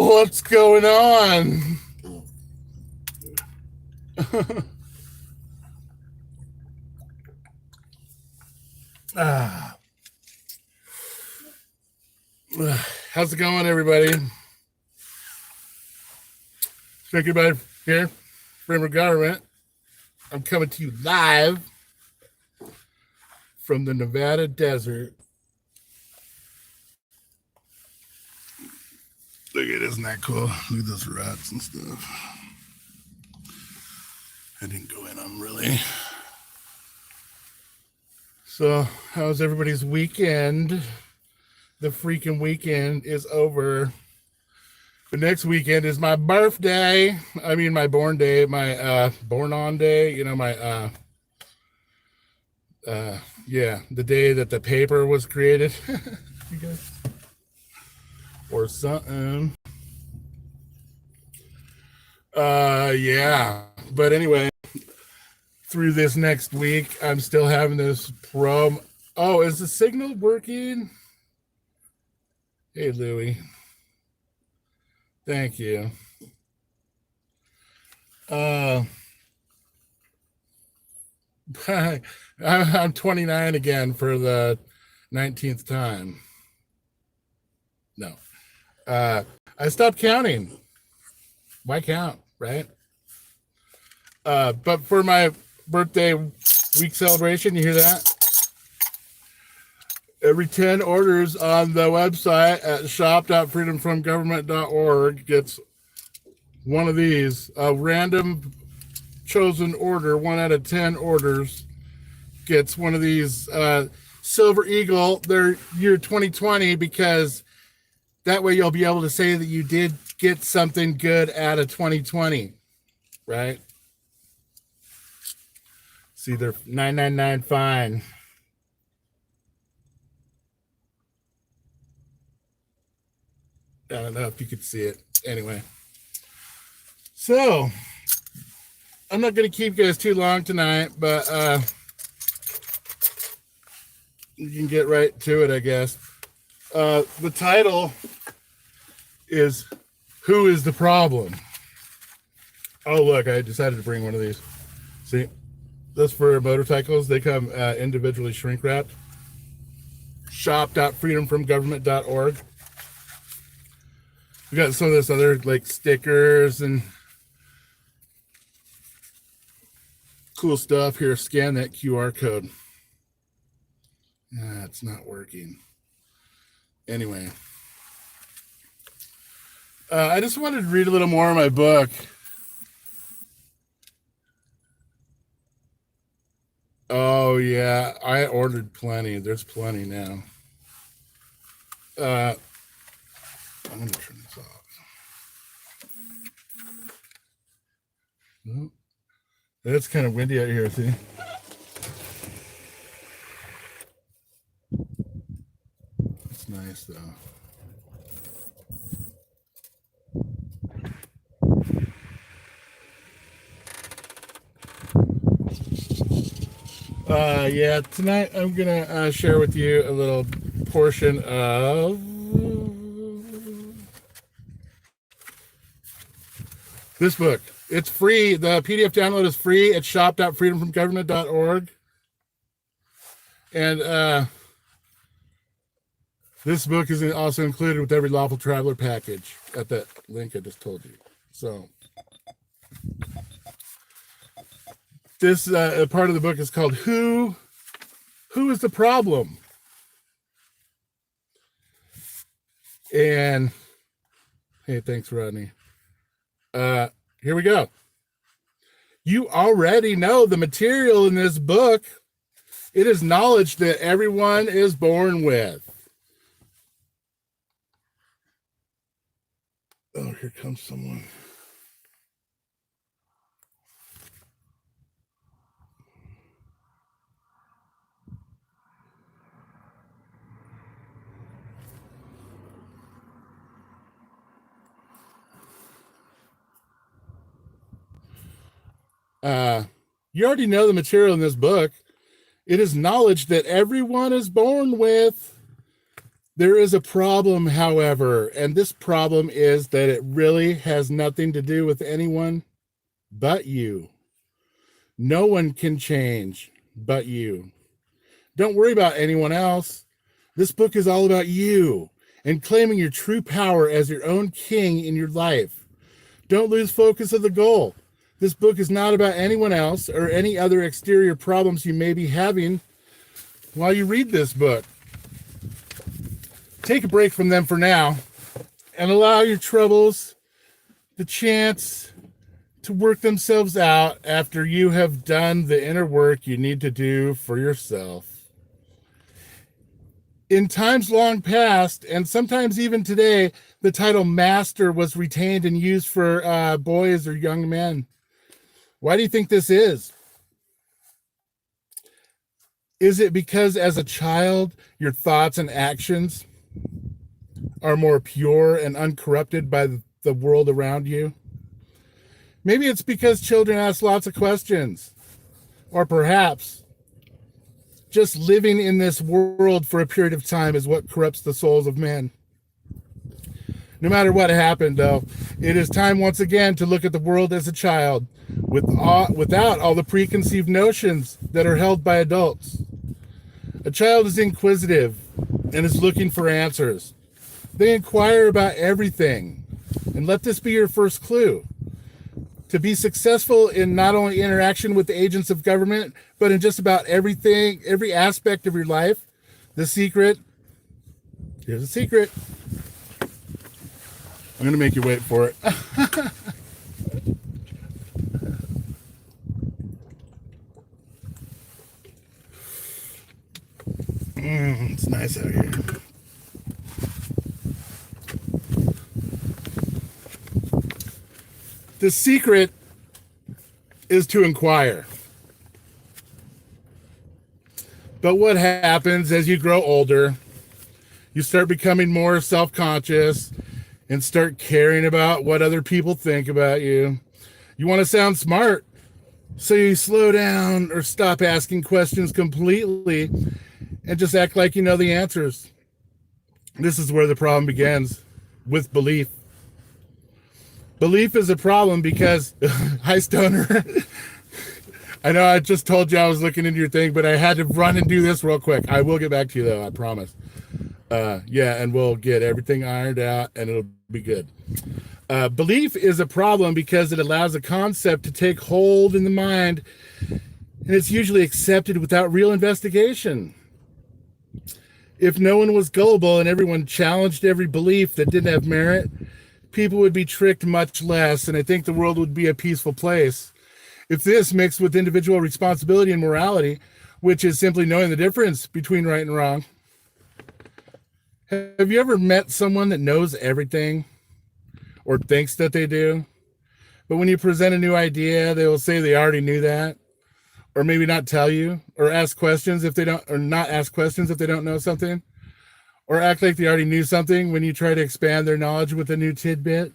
What's going on? How's it going, everybody? Thank you, everybody here, Framer Government. I'm coming to you live from the Nevada desert. Look at, isn't that cool? Look at those rats and stuff. I didn't go in on really. So, how's everybody's weekend? The freaking weekend is over. The next weekend is my birthday. I mean, my born day, my born on day. You know, my yeah, the day that the paper was created. You guys, or something. Yeah. But anyway, through this next week, I'm still having this problem. Oh, is the signal working? Hey, Louie. Thank you. I'm 29 again for the 19th time. No. I stopped counting. Why count, right? But for my birthday week celebration, you hear that? Every 10 orders on the website at shop.freedomfromgovernment.org gets one of these. A random chosen order, 1 out of 10 orders, gets one of these Silver Eagle. They're year 2020 because that way you'll be able to say that you did get something good out of 2020, right? See, they're $9.99 fine. I don't know if you could see it. Anyway. So, I'm not going to keep you guys too long tonight, but you can get right to it, I guess. The title is Who is the Problem? Oh, look, I decided to bring one of these. See, that's for motorcycles. They come individually shrink wrapped. Shop.freedomfromgovernment.org. We got some of this other like stickers and cool stuff here. Scan that QR code. It's not working. Anyway, I just wanted to read a little more of my book. Oh yeah, I ordered plenty. There's plenty now. I'm gonna turn this off. Oh, it's kind of windy out here, see? It's nice though. Yeah, tonight I'm gonna share with you a little portion of this book. It's free. The PDF download is free at shop.freedomfromgovernment.org. And this book is also included with every lawful traveler package at that link I just told you. So this part of the book is called Who is the Problem? And hey, thanks, Rodney. Here we go. You already know the material in this book. It is knowledge that everyone is born with. Oh, here comes someone. You already know the material in this book. It is knowledge that everyone is born with. There is a problem, however, and this problem is that it really has nothing to do with anyone but you. No one can change but you. Don't worry about anyone else. This book is all about you and claiming your true power as your own king in your life. Don't lose focus of the goal. This book is not about anyone else or any other exterior problems you may be having while you read this book. Take a break from them for now and allow your troubles the chance to work themselves out after you have done the inner work you need to do for yourself. In times long past, and sometimes even today, the title master was retained and used for boys or young men. Why do you think this is? Is it because as a child, your thoughts and actions are more pure and uncorrupted by the world around you? Maybe it's because children ask lots of questions, or perhaps just living in this world for a period of time is what corrupts the souls of men. No matter what happened, though, it is time once again to look at the world as a child without all the preconceived notions that are held by adults. A child is inquisitive and is looking for answers. They inquire about everything, and let this be your first clue. To be successful in not only interaction with the agents of government, but in just about everything, every aspect of your life, here's a secret. I'm going to make you wait for it. It's nice out here. The secret is to inquire. But what happens as you grow older, you start becoming more self-conscious and start caring about what other people think about you. You want to sound smart, so you slow down or stop asking questions completely and just act like you know the answers. This is where the problem begins, with belief. Belief is a problem because, hi Stoner, I know I just told you I was looking into your thing, but I had to run and do this real quick. I will get back to you though, I promise. And we'll get everything ironed out and it'll be good. Belief is a problem because it allows a concept to take hold in the mind, and it's usually accepted without real investigation. If no one was gullible and everyone challenged every belief that didn't have merit, people would be tricked much less, and I think the world would be a peaceful place. If this mixed with individual responsibility and morality, which is simply knowing the difference between right and wrong. Have you ever met someone that knows everything or thinks that they do? But when you present a new idea, they will say they already knew that, or maybe not tell you, or ask questions if they don't, or not ask questions if they don't know something, or act like they already knew something when you try to expand their knowledge with a new tidbit.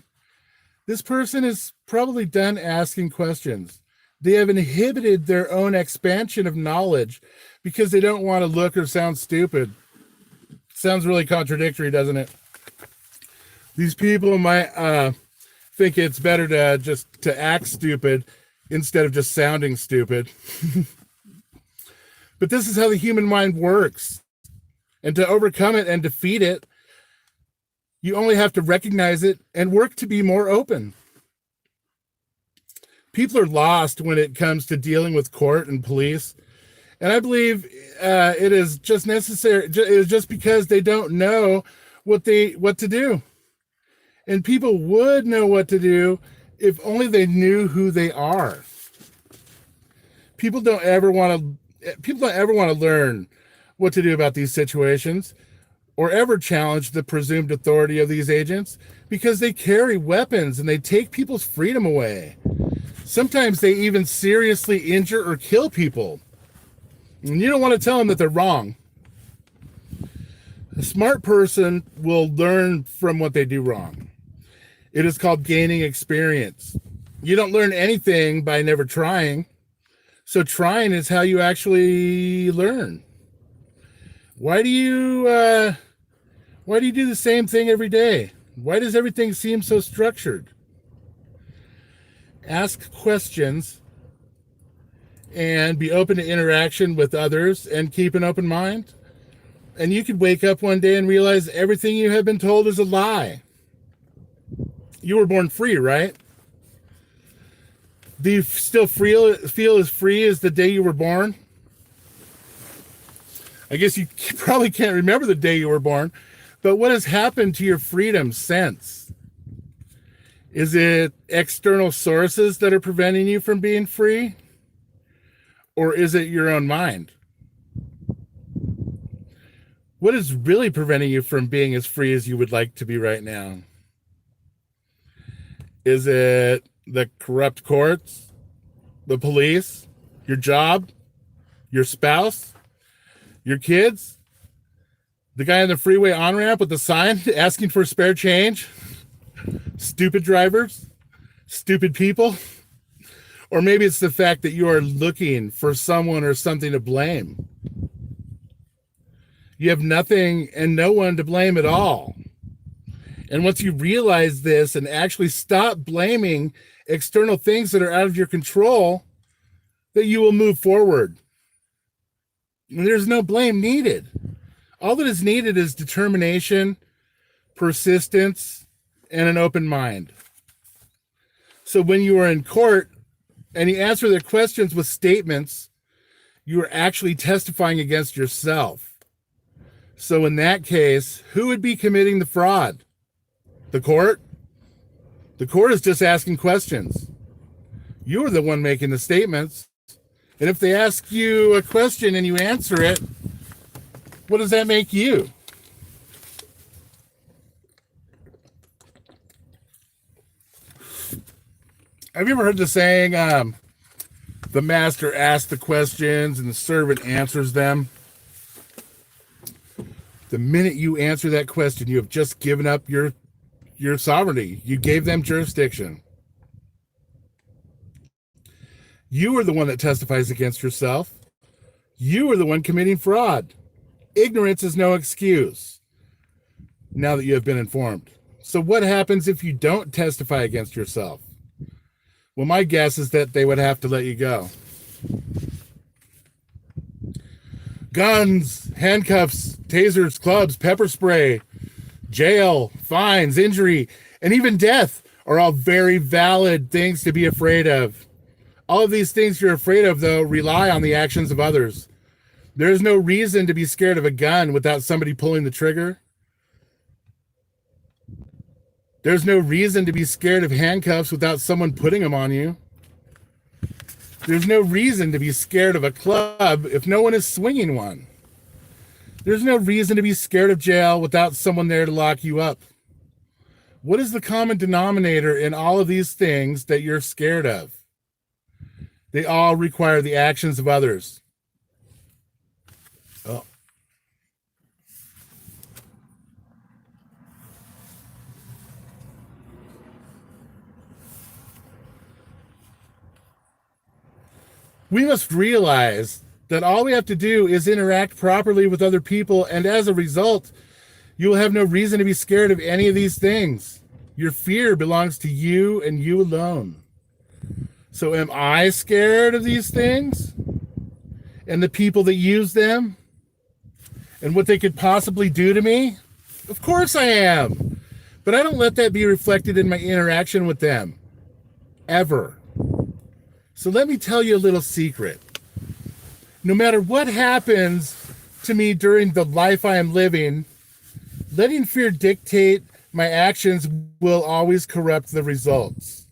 This person is probably done asking questions. They have inhibited their own expansion of knowledge because they don't want to look or sound stupid. Sounds really contradictory, doesn't it? These people might think it's better to act stupid instead of just sounding stupid. But this is how the human mind works. And to overcome it and defeat it, you only have to recognize it and work to be more open. People are lost when it comes to dealing with court and police. And I believe it is just necessary. It is just because they don't know what to do. And people would know what to do if only they knew who they are. People don't ever want to learn what to do about these situations or ever challenge the presumed authority of these agents because they carry weapons and they take people's freedom away. Sometimes they even seriously injure or kill people. And you don't want to tell them that they're wrong. A smart person will learn from what they do wrong. It is called gaining experience. You don't learn anything by never trying. So trying is how you actually learn. Why do you Why do you do the same thing every day? Why does everything seem so structured? Ask questions and be open to interaction with others and keep an open mind. And you could wake up one day and realize everything you have been told is a lie. You were born free, right? Do you still feel as free as the day you were born? I guess you probably can't remember the day you were born, but what has happened to your freedom since? Is it external sources that are preventing you from being free? Or is it your own mind? What is really preventing you from being as free as you would like to be right now? Is it the corrupt courts, the police, your job, your spouse, your kids, the guy on the freeway on-ramp with the sign asking for spare change, stupid drivers, stupid people? Or maybe it's the fact that you are looking for someone or something to blame. You have nothing and no one to blame at all. And once you realize this and actually stop blaming external things that are out of your control, that you will move forward. And there's no blame needed. All that is needed is determination, persistence, and an open mind. So when you are in court and you answer their questions with statements, you are actually testifying against yourself. So in that case, who would be committing the fraud? The court? The court is just asking questions. You are the one making the statements. And if they ask you a question and you answer it, what does that make you? Have you ever heard the saying, the master asks the questions and the servant answers them? The minute you answer that question, you have just given up your sovereignty. You gave them jurisdiction. You are the one that testifies against yourself. You are the one committing fraud. Ignorance is no excuse now that you have been informed. So what happens if you don't testify against yourself? Well, my guess is that they would have to let you go. Guns, handcuffs, tasers, clubs, pepper spray, jail, fines, injury, and even death are all very valid things to be afraid of. All of these things you're afraid of, though, rely on the actions of others. There is no reason to be scared of a gun without somebody pulling the trigger. There's no reason to be scared of handcuffs without someone putting them on you. There's no reason to be scared of a club if no one is swinging one. There's no reason to be scared of jail without someone there to lock you up. What is the common denominator in all of these things that you're scared of? They all require the actions of others. Oh. We must realize that all we have to do is interact properly with other people, and as a result, you will have no reason to be scared of any of these things. Your fear belongs to you and you alone. So am I scared of these things and the people that use them and what they could possibly do to me? Of course I am. But I don't let that be reflected in my interaction with them. Ever. So let me tell you a little secret. No matter what happens to me during the life I am living, letting fear dictate my actions will always corrupt the results.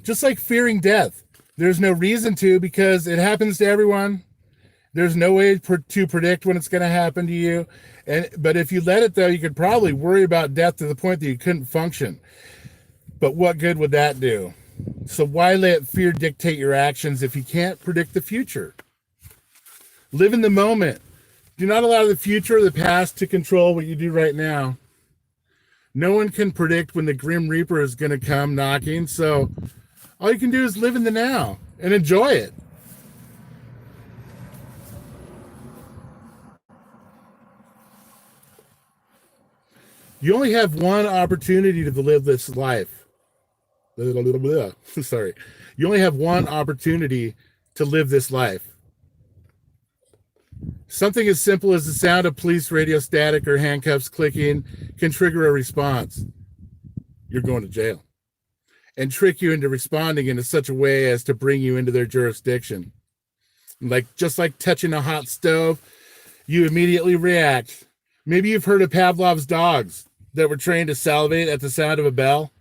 Just like fearing death. There's no reason to, because it happens to everyone. There's no way to predict when it's going to happen to you. But if you let it, though, you could probably worry about death to the point that you couldn't function. But what good would that do? So why let fear dictate your actions if you can't predict the future? Live in the moment. Do not allow the future or the past to control what you do right now. No one can predict when the Grim Reaper is going to come knocking, so all you can do is live in the now and enjoy it. You only have one opportunity to live this life. Sorry. You only have one opportunity to live this life. Something as simple as the sound of police radio static or handcuffs clicking can trigger a response. You're going to jail. And trick you into responding in such a way as to bring you into their jurisdiction. Just like touching a hot stove, you immediately react. Maybe you've heard of Pavlov's dogs that were trained to salivate at the sound of a bell.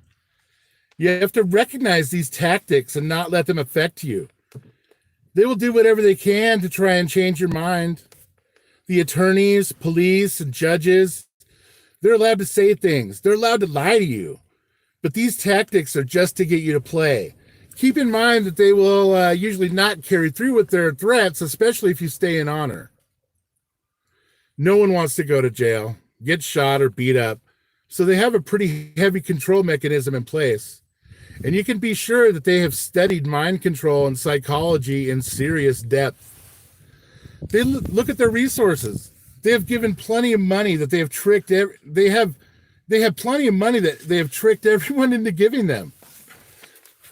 You have to recognize these tactics and not let them affect you. They will do whatever they can to try and change your mind. The attorneys, police, and judges, they're allowed to say things. They're allowed to lie to you. But these tactics are just to get you to play. Keep in mind that they will usually not carry through with their threats, especially if you stay in honor. No one wants to go to jail, get shot, or beat up. So they have a pretty heavy control mechanism in place. And you can be sure that they have studied mind control and psychology in serious depth. They look at their resources. They have given plenty of money that they have tricked. They have plenty of money that they have tricked everyone into giving them.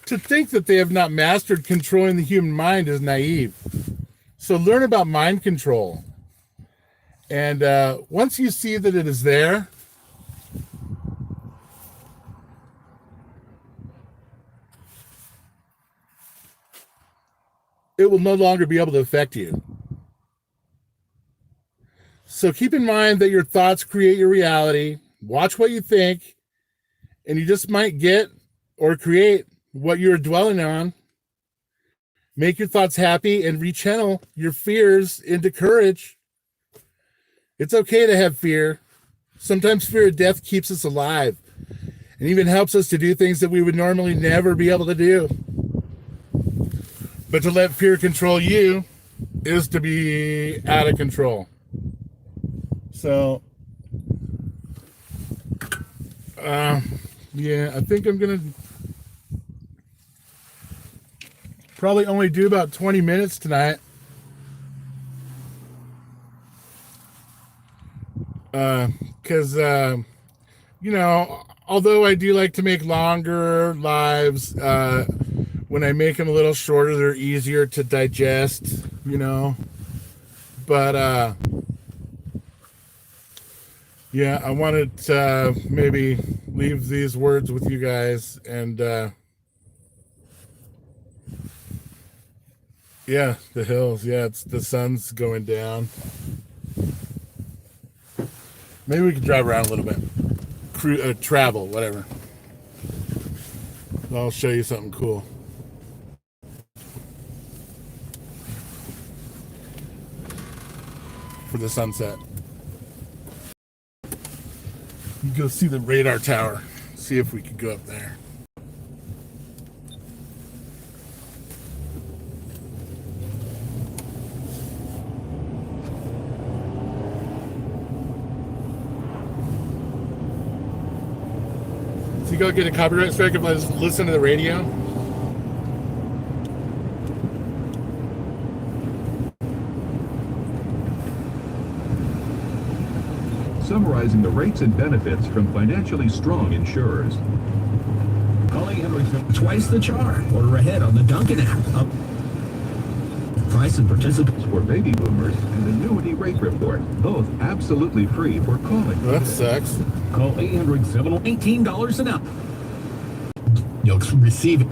To think that they have not mastered controlling the human mind is naive. So learn about mind control. And once you see that it is there, it will no longer be able to affect you. So keep in mind that your thoughts create your reality. Watch what you think, and you just might get or create what you're dwelling on. Make your thoughts happy and rechannel your fears into courage. It's okay to have fear. Sometimes fear of death keeps us alive and even helps us to do things that we would normally never be able to do. But to let fear control you is to be out of control. So, yeah, I think I'm going to probably only do about 20 minutes tonight. Because, you know, although I do like to make longer lives, when I make them a little shorter, they're easier to digest, you know. But, yeah, I wanted to maybe leave these words with you guys. And, yeah, the hills. Yeah, the sun's going down. Maybe we could drive around a little bit. Travel, whatever. I'll show you something cool. For the sunset. You go see the radar tower. See if we could go up there. So you go get a copyright strike if I just listen to the radio? Summarizing the rates and benefits from financially strong insurers. Calling Henry twice the charge. Order ahead on the Dunkin' app. Price and participants For baby boomers and annuity rate report, both absolutely free for calling. Well, that sucks. Call 800-7 $18 an hour. You'll receive it.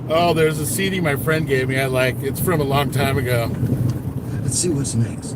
Oh, there's a CD my friend gave me I like. It's from a long time ago. Let's see what's next.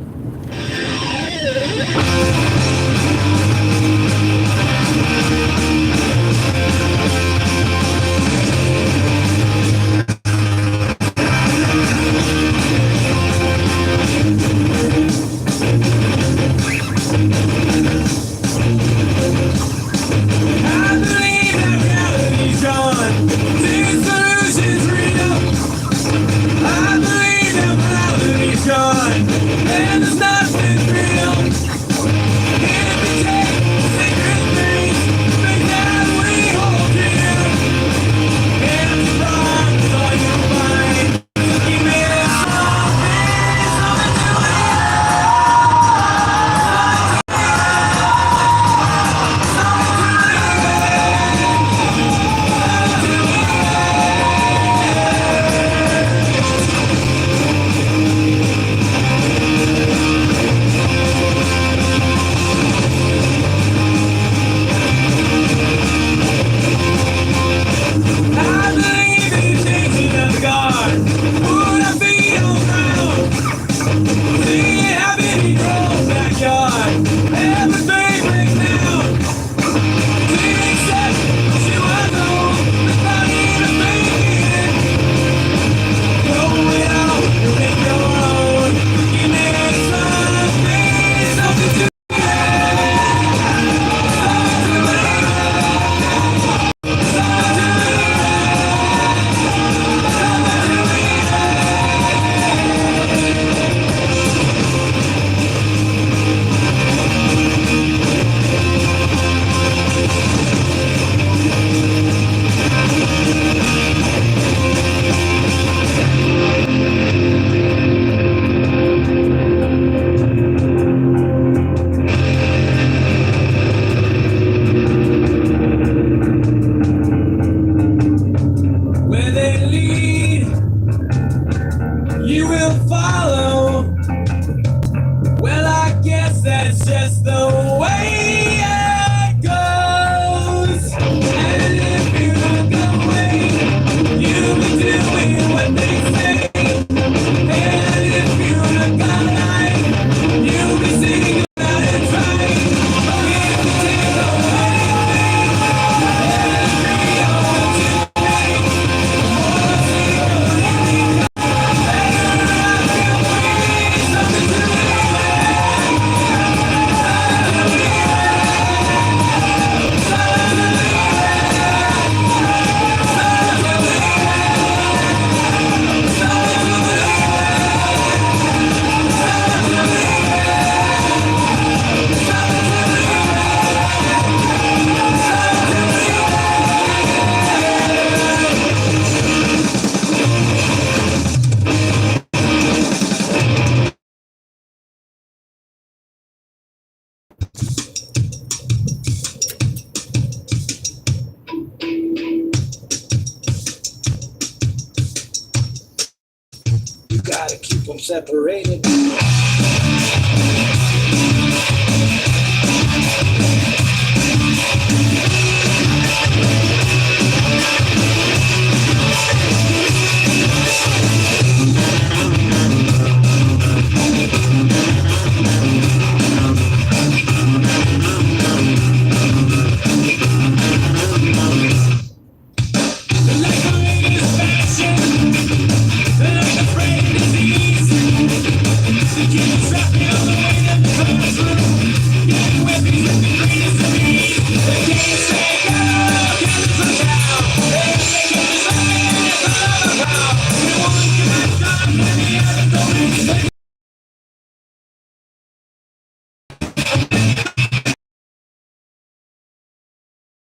Gotta keep them separated.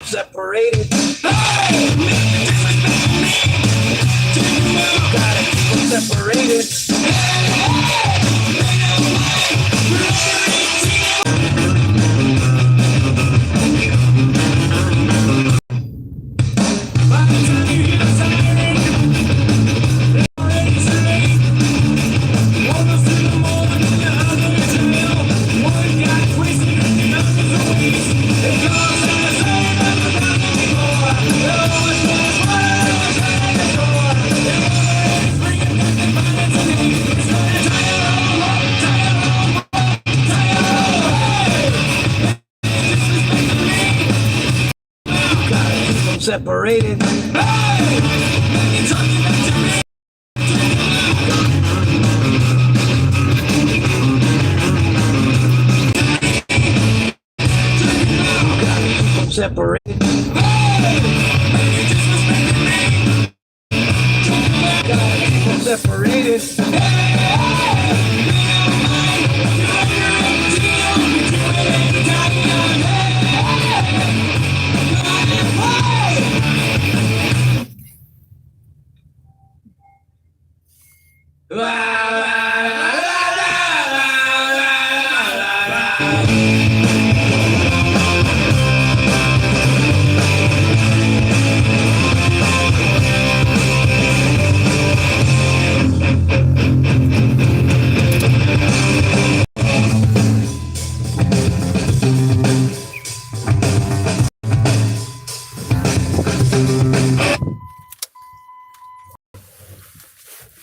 Separated. Gotta keep them separated. Separated. Separated. Separated.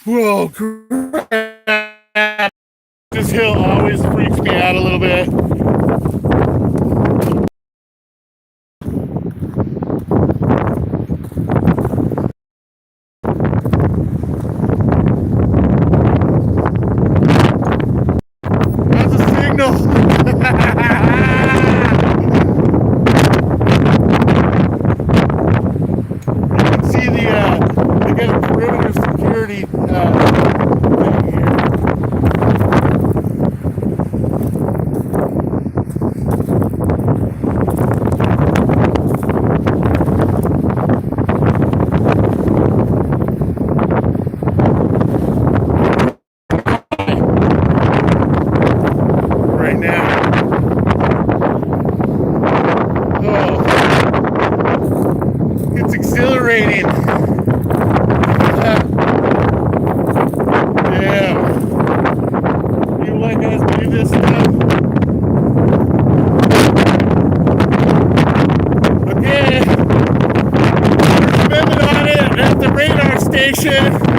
Whoa, crap. This hill always freaks me out a little bit. That's a signal. You can see they got a perimeter security thing here. Right now. Oh, it's exhilarating. Yeah. You like us to do this stuff? Okay. We're spinning on it at the radar station.